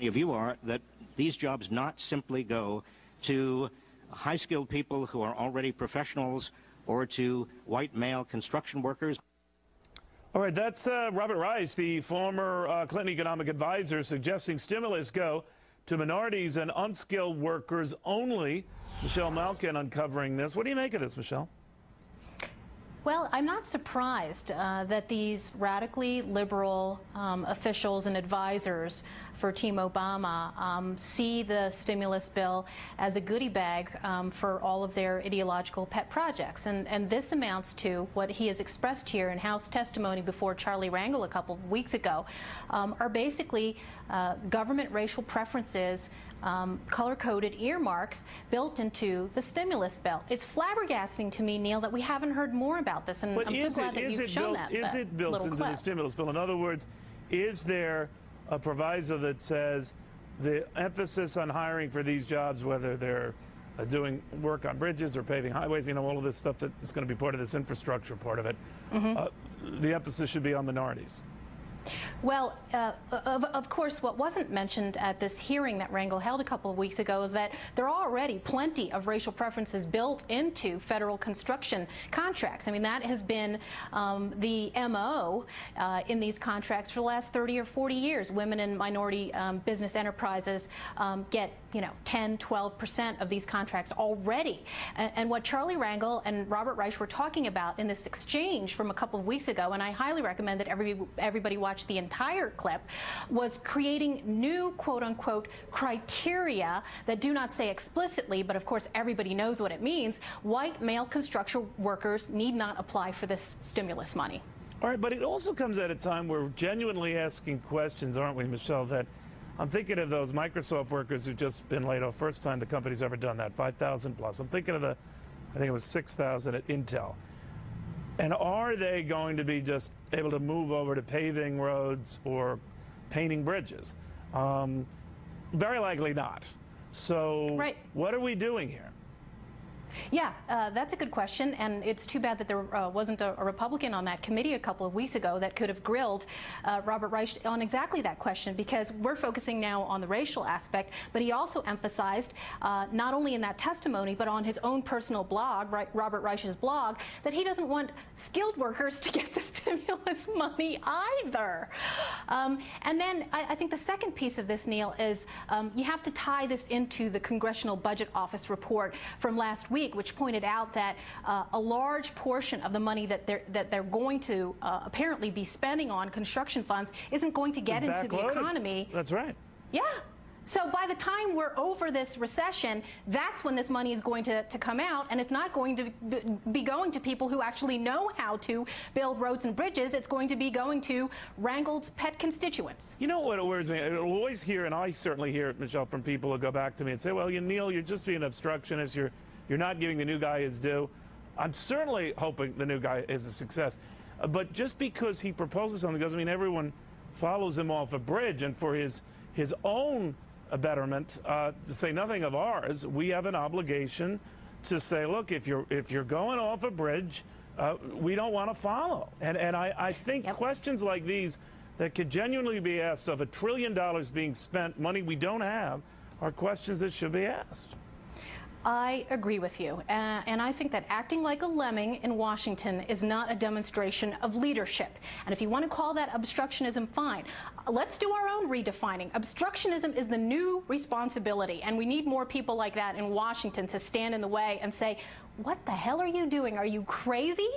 of you are, that these jobs not simply go to high-skilled people who are already professionals or to white male construction workers. All right, that's Robert Reich, the former Clinton economic advisor, suggesting stimulus go to minorities and unskilled workers only. Michelle Malkin uncovering this. What do you make of this, Michelle? Well, I'm not surprised that these radically liberal officials and advisors for Team Obama see the stimulus bill as a goodie bag for all of their ideological pet projects. And this amounts to what he has expressed here in House testimony before Charlie Rangel a couple of weeks ago, are basically government racial preferences, color-coded earmarks built into the stimulus bill. It's flabbergasting to me, Neil, that we haven't heard more about this, and I'm so glad that you've shown that. Is it built into the stimulus bill? In other words, is there a proviso that says the emphasis on hiring for these jobs, whether they're doing work on bridges or paving highways, you know, all of this stuff that is going to be part of this infrastructure part of it, the emphasis should be on minorities? Well, of course, what wasn't mentioned at this hearing that Rangel held a couple of weeks ago is that there are already plenty of racial preferences built into federal construction contracts. I mean, that has been the MO in these contracts for the last 30 or 40 years. Women and minority business enterprises get, 10, 12% of these contracts already. And what Charlie Rangel and Robert Reich were talking about in this exchange from a couple of weeks ago, and I highly recommend that everybody watch the entire clip, was creating new quote-unquote criteria that do not say explicitly, but of course everybody knows what it means. White male construction workers need not apply for this stimulus money. All right, but it also comes at a time where we're genuinely asking questions, aren't we, Michelle, that I'm thinking of those Microsoft workers who've just been laid off. First time the company's ever done that, 5,000 plus. I'm thinking of I think it was 6,000 at Intel. And are they going to be just able to move over to paving roads or painting bridges? Very likely not. So what are we doing here? Yeah, that's a good question, and it's too bad that there wasn't a Republican on that committee a couple of weeks ago that could have grilled Robert Reich on exactly that question, because we're focusing now on the racial aspect, but he also emphasized, not only in that testimony, but on his own personal blog, Robert Reich's blog, that he doesn't want skilled workers to get the stimulus money either. And then I think the second piece of this, Neil, is you have to tie this into the Congressional Budget Office report from last week, which pointed out that a large portion of the money that they're going to apparently be spending on construction funds isn't going to get into the economy. That's right. Yeah. So by the time we're over this recession, that's when this money is going to come out, and it's not going to be going to people who actually know how to build roads and bridges. It's going to be going to Rangel's pet constituents. You know what worries me? I always hear, and I certainly hear it, Michelle, from people who go back to me and say, well, Neil, you're just being obstructionist. You're not giving the new guy his due. I'm certainly hoping the new guy is a success. But just because he proposes something doesn't mean everyone follows him off a bridge. And for his own betterment, to say nothing of ours, we have an obligation to say, look, if you're going off a bridge, we don't want to follow. And I think questions like these that could genuinely be asked of $1 trillion being spent, money we don't have, are questions that should be asked. I agree with you, and I think that acting like a lemming in Washington is not a demonstration of leadership. And if you want to call that obstructionism, fine. Let's do our own redefining. Obstructionism is the new responsibility, and we need more people like that in Washington to stand in the way and say, what the hell are you doing? Are you crazy?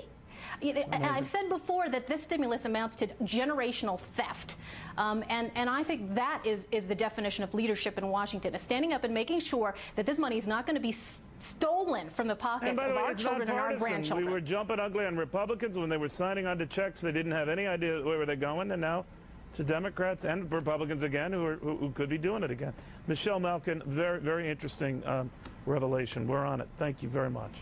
I've said before that this stimulus amounts to generational theft. And I think that is the definition of leadership in Washington, is standing up and making sure that this money is not going to be stolen from the pockets of our children and our grandchildren. We were jumping ugly on Republicans when they were signing onto checks. They didn't have any idea where they're going, and now to Democrats and Republicans again who could be doing it again. Michelle Malkin, very, very interesting revelation. We're on it. Thank you very much.